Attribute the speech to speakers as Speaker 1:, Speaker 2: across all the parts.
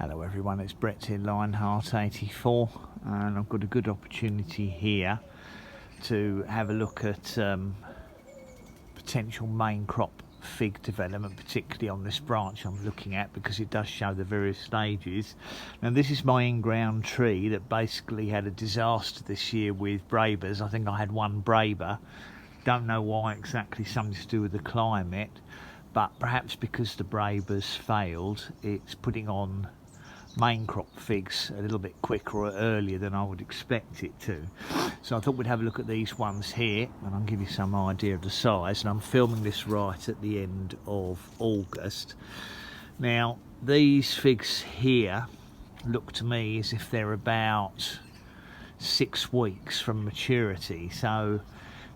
Speaker 1: Hello everyone, it's Brett here, Lionheart84, and I've got a good opportunity here to have a look at potential main crop fig development, particularly on this branch I'm looking at, because it does show the various stages. Now this is my in-ground tree that basically had a disaster this year with brebas. I think I had one breba, don't know why exactly, something to do with the climate, but perhaps because the brebas failed, it's putting on main crop figs a little bit quicker or earlier than I would expect it to. So I thought we'd have a look at these ones here, and I'll give you some idea of the size. And I'm filming this right at the end of August. Now these figs here look to me as if they're about 6 weeks from maturity, so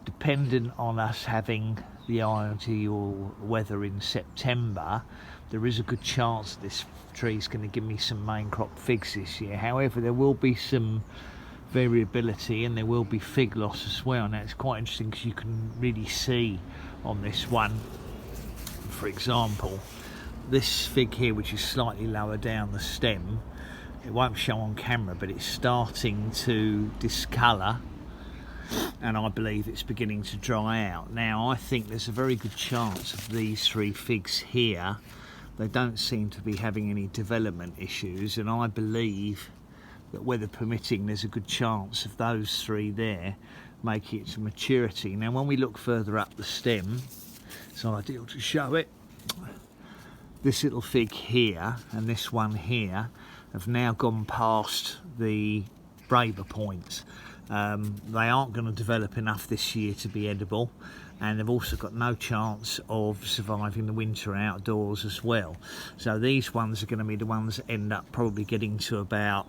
Speaker 1: dependent on us having the ideal weather in September, there is a good chance this tree is going to give me some main crop figs this year. However, there will be some variability and there will be fig loss as well. Now it's quite interesting because you can really see on this one, for example, this fig here, which is slightly lower down the stem, it won't show on camera, but it's starting to discolour, and I believe it's beginning to dry out. Now I think there's a very good chance of these 3 figs here, they don't seem to be having any development issues, and I believe that, weather permitting, there's a good chance of those 3 there making it to maturity. Now when we look further up the stem, it's not ideal to show it, this little fig here and this one here have now gone past the breba points. They aren't going to develop enough this year to be edible, and they've also got no chance of surviving the winter outdoors as well. So these ones are going to be the ones that end up probably getting to about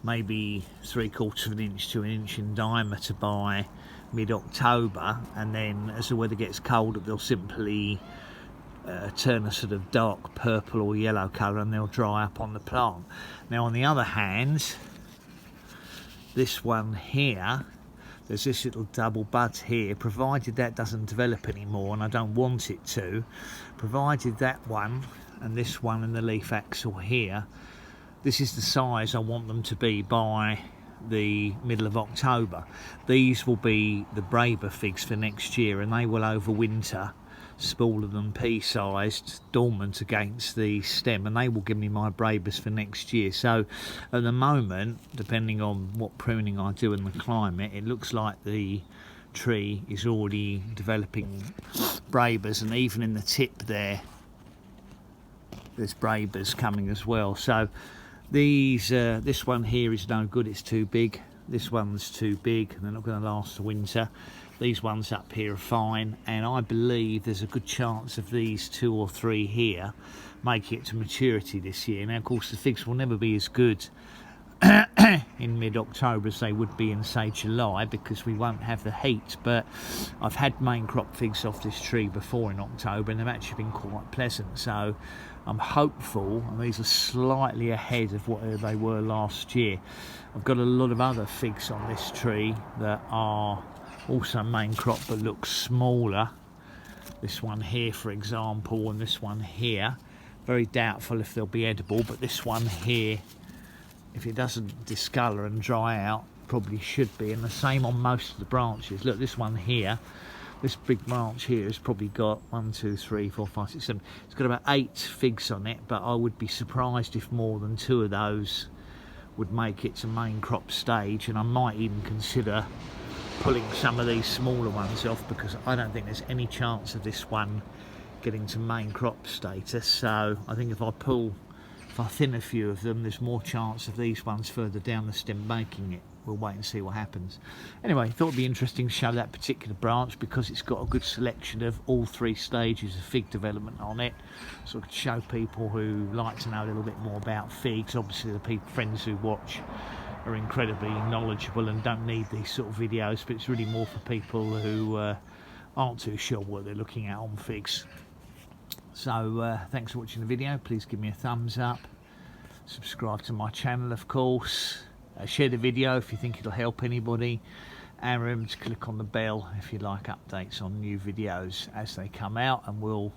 Speaker 1: maybe 3/4 of an inch to an inch in diameter by mid-October, and then as the weather gets colder they'll simply turn a sort of dark purple or yellow colour and they'll dry up on the plant. Now on the other hand, this one here, there's this little double bud here, provided that doesn't develop anymore, and I don't want it to, provided that one and this one and the leaf axil here, this is the size I want them to be by the middle of October. These will be the breba figs for next year, and they will overwinter smaller than pea-sized, dormant against the stem, and they will give me my brebas for next year. So at the moment, depending on what pruning I do in the climate, it looks like the tree is already developing brebas, and even in the tip there there's brebas coming as well. So these this one here is no good, it's too big. This one's too big and they're not going to last the winter. These ones up here are fine, and I believe there's a good chance of these 2 or 3 here making it to maturity this year. Now of course the figs will never be as good in mid-October as they would be in, say, July, because we won't have the heat, but I've had main crop figs off this tree before in October and they've actually been quite pleasant. So I'm hopeful, and these are slightly ahead of what they were last year. I've got a lot of other figs on this tree that are also main crop but look smaller. This one here, for example, and this one here, very doubtful if they'll be edible, but this one here, if it doesn't discolour and dry out, probably should be, and the same on most of the branches. Look, this one here, this big branch here has probably got 1, 2, 3, 4, 5, 6, 7, it's got about 8 figs on it, but I would be surprised if more than 2 of those would make it to main crop stage, and I might even consider pulling some of these smaller ones off, because I don't think there's any chance of this one getting to main crop status. So I think if I thin a few of them, there's more chance of these ones further down the stem making it. We'll wait and see what happens. Anyway, thought it'd be interesting to show that particular branch because it's got a good selection of all 3 stages of fig development on it. So I could show people who like to know a little bit more about figs. Obviously the friends who watch are incredibly knowledgeable and don't need these sort of videos, but it's really more for people who aren't too sure what they're looking at on figs. So thanks for watching the video. Please give me a thumbs up, subscribe to my channel of course, share the video if you think it'll help anybody, and remember to click on the bell if you like updates on new videos as they come out, and we'll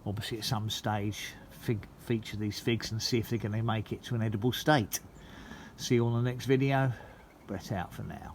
Speaker 1: obviously at some stage feature these figs and see if they're going to make it to an edible state. See you on the next video. Brett out for now.